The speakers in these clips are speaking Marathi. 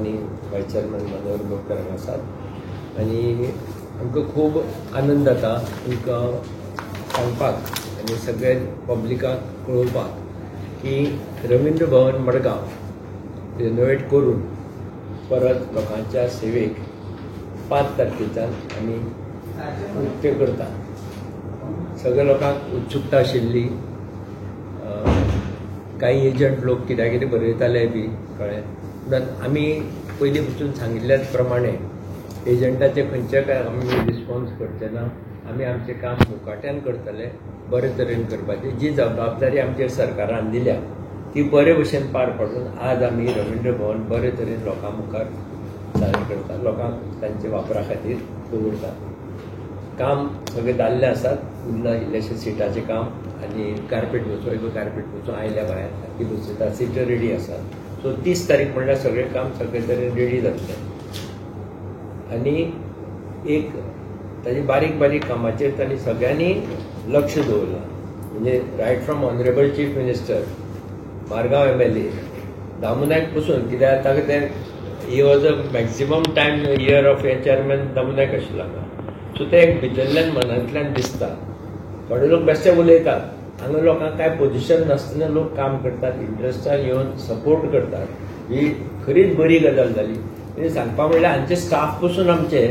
आनी वायस चेअरमॅन मनोहर गोपकर हांगा आसात आनी आमकां खूब आनंद जाता तुमकां सांगपाक आनी सगळे पब्लिकाक कळोवपाक की रवींद्र भवन मडगांव रिनोवेट करून परत लोकांच्या सेवेक 5 तारखेच्यान आमी उक्ते करता. सगळ्या लोकांक उत्सुकता आशिल्ली. काही एजंट लोक कित्याक कितें बरयताले बी कळ्ळें. पण आमी पयलीं पसून सांगिल्ल्या प्रमाणे एजंटाचे खंयचे काय आमी रिस्पॉन्स करचे ना. आमी आमचें काम मुखाट्यान करतले, बरे तरेन करपाची जी जबाबदारी आमचेर सरकारान दिल्या ती बरे भशेन पार पाडून आज आमी रवींद्र भवन बरे तरेन लोकां मुखार चालू करता, लोकांक तांचे वापरा खातीर दवरता. काम सगळें जाल्लें आसात. उरला इल्लेशें सिटाचें काम आनी कार्पेट बसोवचो आयल्या भायर ती बसयता. सिटां रेडी आसात. सो 30 तारीख म्हणल्यार सगळें काम सगळे तरेन रेडी जातलें. आनी एक ताजे बारीक बारीक कामाचेर तांणी सगळ्यांनी लक्ष दवरलां. म्हणजे right from honourable chief minister, Margao MLA, Damu Naik पसून, कित्याक ताका तें he was a maximum time year of a chairman Damu Naik आशिल्लो हांगा. सो ते एक भितरल्यान मनांतल्यान दिसता. थोडे लोक बेश्टे उलयतात. हांगा लोकांक काय पोजिशन नासतना लोक काम करतात, इंट्रस्टान येवन सपोर्ट करतात. ही खरीच बरी गजाल जाली. म्हणजे सांगपा म्हणल्यार हांचे स्टाफ पसून आमचे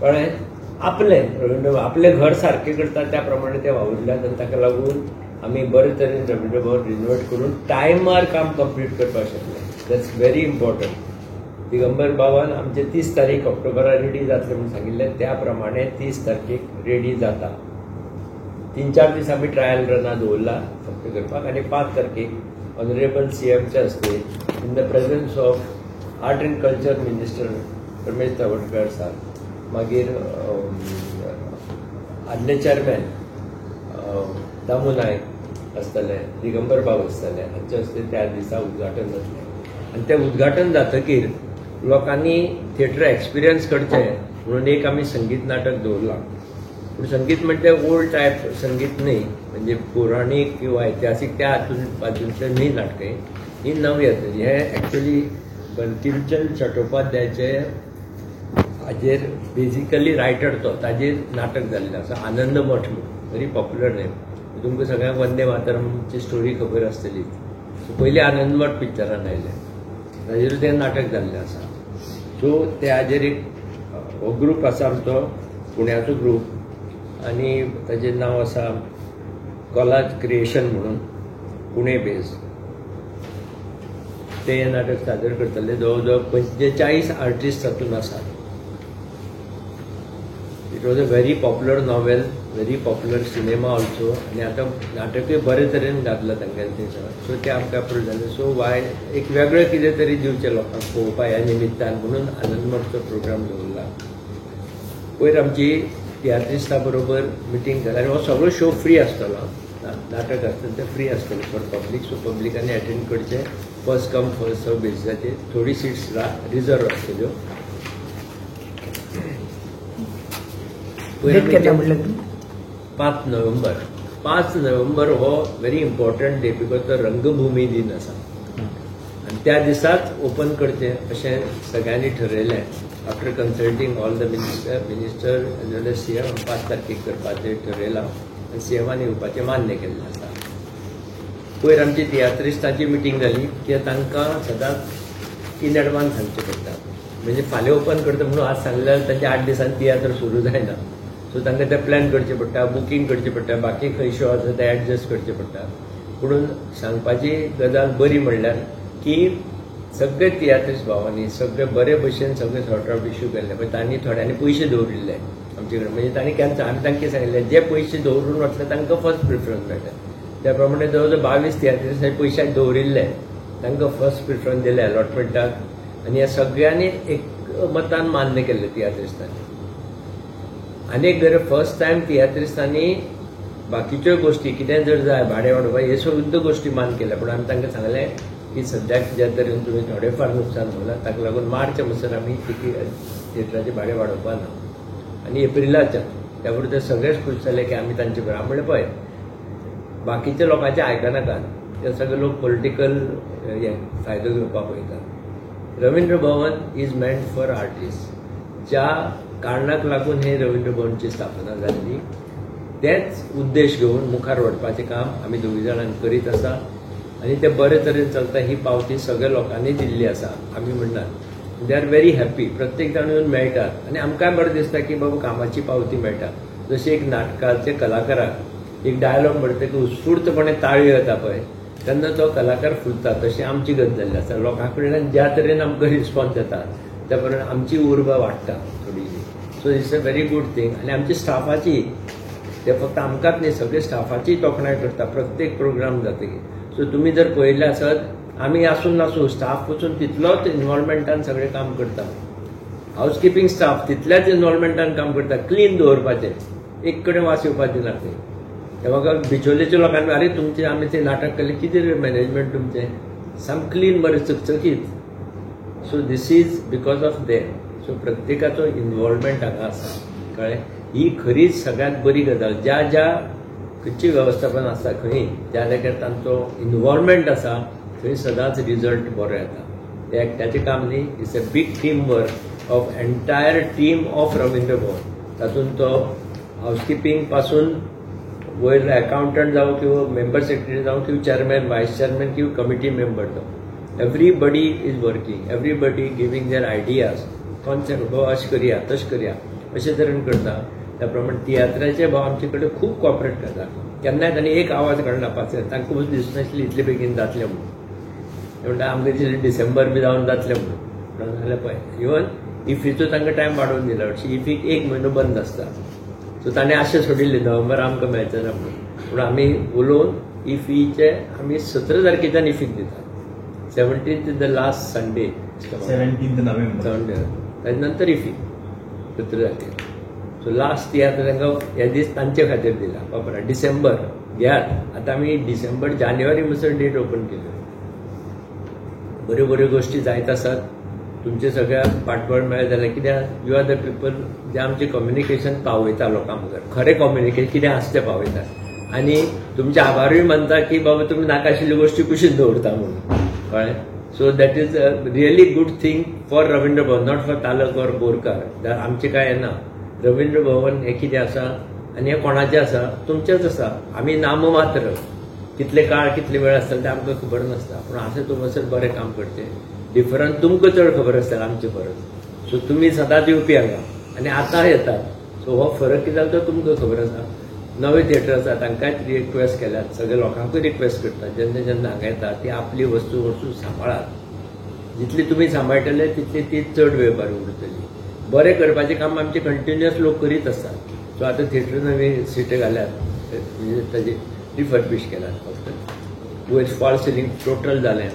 कळ्ळें आपले घर सारकें करतात त्या प्रमाणे ते वावुरल्यात आनी ताका लागून आमी बरे तरेन रवींद्र भवन रिनोवेट करून टायमार काम कंप्लीट करपाक शकले. That's very important. Digambar Bhavan आमचे 30 तारीख ऑक्टोबराक रेडी जातले म्हणून सांगिल्लें. त्या प्रमाणे 30 तारखेक रेडी जाता. 3-4 दीस आमी ट्रायल रनां दवरला फक्त करपाक आनी 5 तारखेक ऑनरेबल CMचे हस्ते in the presence of art end culture minister Ramesh Tawadkar sir, मागीर आदले चेअरमॅन दामू नायक आसतले, दिगंबर भाव आसतले, हांचे हस्ते त्या दिसा उद्घाटन जातलें. आनी तें उद्घाटन जातकीर लोकांनी थिएटर एक्सपिरियन्स करचें म्हणून एक आमी संगीत नाटक दवरलां. पूण संगीत म्हणजे ओल्ड टायप संगीत न्ही, म्हणजे पौराणीक किंवा ऐतिहासीक त्या बाजूंतले न्ही नाटकें. ही नवी येतली. हे एक्चुअली बंकिमचंद चट्टोपाध्यायचे हाजेर बेजिकली रायटर तो, ताजेर नाटक जाल्लें आसा. आनंद मठ म्हणून व्हेरी पॉप्युलर नेम. तुमकां सगळ्यांक वंदे मातरमची स्टोरी खबर आसतली. सो पयलीं आनंद मठ पिक्चरान आयलें, ताजेर तें नाटक जाल्लें आसा. सो ते हाजेर एक हो ग्रूप आसा आमचो, पुण्याचो ग्रूप, आनी ताजें नांव आसा कॉलाज क्रिएशन म्हणून, पुणे बेस्ड. ते नाटक सादर करतले. जवळ जवळ 45 आर्टिस्ट तातूंत आसात. It was a very popular novel, very popular cinema also. आनी आतां नाटकूय बरे तरेन घातलां तांगेलें थंयसर. सो ते आमकां अप्रूव जालें. सो वाय एक वेगळें कितें तरी दिवचें लोकांक पळोवपा ह्या निमित्तान म्हणून आनंद मठचो प्रोग्राम दवरला. पयर आमची तियात्रिस्टां बरोबर मिटींग जाली आनी हो सगळो शो फ्री आसतलो. नाटक आसतलें तें फ्री आसतलें फॉर पब्लीक. सो पब्लिकांनी अटेंड करचें. फर्स्ट कम फर्स्ट सर्व बेसिसाचेर. थोडी सिट्स रिजर्व आसतल्यो. 5 नोव्हेंबर. 5 नोव्हेंबर हो व्हेरी इम्पॉर्टंट डे बिकॉज तो रंगभूमी दिन आसा. आनी त्या दिसाच ओपन करचें अशें सगळ्यांनी ठरयलें. After consulting all the minister as well as CM 5 तारखेक करपाचें ठरयलां आनी CMान येवपाचें मान्य केल्लें आसा. पयर आमची तियात्रिस्टांची मिटींग जाली की तांकां सदांच इन एडवान्स सांगचें पडटा. म्हणजे फाल्यां ओपन करता म्हणून आज सांगल्यार तांचे 8 दिसांनी तियात्र सुरू जायना. सो तांकां तें प्लॅन करचें पडटा, बुकींग करचें पडटा, बाकी खंय शो आसा ते एडजस्ट करचें पडटा. म्हणून सांगपाची गजाल बरी म्हणल्यार की सगळे तियात्रिस्ट भावांनी सगळे बरे भशेन सगळे सॉर्ट आउट इश्यू केल्ले. पण तांणी थोड्यांनी पयशे दवरिल्ले आमचे कडेन. म्हणजे तांणी कॅन्सल. आमी तांकां सांगिल्लें जे पयशे दवरून वतले तांकां फर्स्ट प्रिफरन्स मेळटा. त्या प्रमाणे जवळ जवळ 22 तियात्रिस्टांनी पयशे दवरिल्ले, तांकां फर्स्ट प्रिफरन्स दिले अलॉटमेंटाक. आनी ह्या सगळ्यांनी एक मतान मान्य केल्लें तियात्रिस्टांनी. आनी एक फर्स्ट टायम तियात्रिस्टांनी बाकीच्यो गोष्टी कितें जर जाय भाडें वाडोवपा हे सुद्दां गोष्टी मान केल्या. पूण आमी तांकां सांगलें की सद्याक ज्या तरेन तुमी थोडेफार नुकसान जाला ताका लागून मार्च म्हणसर आमी थिएटराचें भाडें वाडोवपा ना. आनी एप्रिलाच्यान त्या बरोबर ते सगळेच खूश जाले की आमी तांचे बरोबर. म्हणलें पळय बाकीच्या लोकांचें आयकनाकात. ते सगळे लोक पॉलिटिकल फायदो घेवपाक पळयतात. रवींद्र भवन इज मेंट फॉर आर्टिस्ट. ज्या कारणाक लागून हे रवींद्र भवनची स्थापना जाल्ली तेच उद्देश घेऊन मुखार व्हरपाचें काम आमी दोगी जाणां करीत आसा आनी ते बरे तरेन चलता. ही पावती सगळ्या लोकांनी दिल्ली आसा. आमी म्हणनात दे आर व्हेरी हॅपी. प्रत्येक जाण येवन मेळटात आनी आमकांय बरें दिसता की बाबा कामाची पावती मेळटा. जशी एक नाटकाचे कलाकाराक एक डायलॉग म्हणटकीर उत्स्फूर्तपणे ताळयो येता पळय तेन्ना तो कलाकार फुलता. तशी आमची गत जाल्ली आसा. लोकां कडल्यान ज्या तरेन आमकां रिस्पॉन्स येता त्या प्रमाणे आमची उर्बा वाडटा थोडीशी. So it's a very good thing. आनी आमच्या स्टाफाची ते फक्त आमकांच न्ही सगळे स्टाफाची तोखणाय करता प्रत्येक प्रोग्राम जातकीर. सो तुमी जर पळयले आसत आमी आसून नासूं स्टाफ वचून तितलोच इन्वॉल्वमेंटान सगळें काम करता. हाऊसकीपिंग स्टाफ तितल्याच इन्वॉल्वमेंटान काम करता. क्लीन दवरपाचें, एक कडेन वास येवपाक दिना खंय. ते म्हाका बिचोलेच्या लोकांनी अरे तुमचे आमी ते नाटक केलें कितें मॅनेजमेंट तुमचें साम क्लीन बरें चकचकीत. So this is because of them. So प्रत्येकाचो इन्वॉल्वमेंट हांगा आसा कळ्ळें. ही खरीच सगळ्यांत बरी गजाल. ज्या ज्या खंयची वेवस्थापन आसा खंय त्या जाग्यार तांचो इन्वॉल्वमेंट आसा थंय सदांच रिजल्ट बरो येता. ते एकट्याचें काम न्ही. It's a big team work of entire team of Ravindra Bhavan. तातूंत तो हाऊसकीपिंग पासून वयर अकाउंटंट जावं किंवा मेंबर सेक्रेटरी जावं किंवा चेअरमॅन वायस चेअरमॅन किंवा कमिटी मेंबर जावं everybody is working. Everybody giving their ideas concept बाबा अशें करया तशें करया अशे तरेन करता. त्या प्रमाणे तियात्राचे भाव आमचे कडेन खूब कॉपरेट करता. केन्नाय तांणी एक आवाज काडना पासून तांकां दिसनासली इतले बेगीन जातलें म्हणून. म्हणटा आमगे दिसलें डिसेंबर बी जावन जातलें म्हणून. जाल्यार पळय इवन इफीचो तांकां टायम वाडोवन दिला. हरशी इफीक 1 म्हयनो बंद आसता. सो ताणें आशें सोडिल्ली नोव्हेंबर आमकां मेळचें ना म्हणून. पूण आमी उलोवन इफीचे आमी 17 तारखेच्यान इफीक दितात. 17th is the last Sunday. 17th November ताजे नंतर इफीक 17 तारखेक. सो लास्ट तियात्र तांकां हे दीस तांचे खातीर दिला. बाबरा डिसेंबर घेयात. आतां आमी डिसेंबर जानेवारी म्हणसर डेट ओपन केल्यो. बऱ्यो बऱ्यो गोश्टी जायत आसात. तुमचे सगळ्या पाठबळ मेळ्ळें जाल्यार कित्याक यू आर द पीपल जे आमचें कम्युनिकेशन पावयता लोकां भितर. खरें कम्युनिकेशन कितें आसा तें पावयता आनी तुमचे आभारूय मानता की बाबा तुमी नाका आशिल्ल्यो गोश्टी कुशीक दवरता म्हणून कळ्ळें. So that is a really good thing for Rabindra Bhavan not for तालक ऑर बोरकार. आमचें कांय येना. रवींद्र भवन हें कितें आसा आनी हें कोणाचें आसा तुमचेंच आसा. आमी नाम मात्र कितले काळ कितले वेळ आसतले तें आमकां खबर नासता. पूण आसा तूं मातसो बरें काम करचें. डिफरंट तुमकां चड खबर आसता आमचे परस. सो तुमी सदांच येवपी हांगा आनी आतां येतात. सो हो फरक कितें जालो तो तुमकां खबर आसा. नवे थिएटर आसा तांकांय रिक्वेस्ट केल्यात. सगळ्या लोकांकूय रिक्वेस्ट करतात जेन्ना जेन्ना हांगा येतात ती आपली वस्तू सांबाळात. जितली तुमी सांबाळटले तितली ती चड वेळ बरी उरतली. बरें करपाचें काम आमचे कंटिन्युअस लोक करीत आसतात. सो आतां थिएटर नवी सीट घाल्यात म्हणजे ताजी रिफर्बिश केल्यात. फक्त वयर फॉल सिलींग टोटल जालें.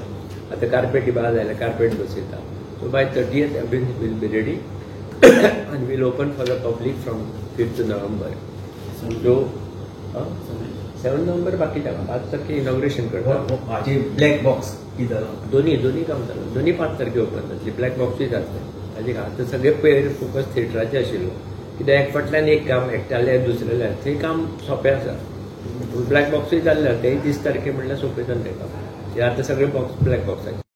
आतां कार्पेटी भायर जालें कार्पेट बसयता. So by 30th everything will be ready आनी will open for the public from 5th November. So 7 November बाकीच्या 5 तारखे इनॉग्रेशन करता. ब्लॅक बॉक्स दोन्ही काम जालें. दोन्ही 5 तारखे ओपन जातली. ब्लॅक बॉक्सूय जातले. ताजे आतां सगळे पयर फोकस थिएटराचें आशिल्लो कित्याक एक फाटल्यान एक काम एकट्याले दुसऱ्याले थंय काम सोंपें आसा. ब्लॅक बॉक्सूय जाल्ले तेय 30 तारखे म्हणल्यार सोंपयतले तें काम. ते आतां सगळे बॉक्स ब्लॅक बॉक्साचे.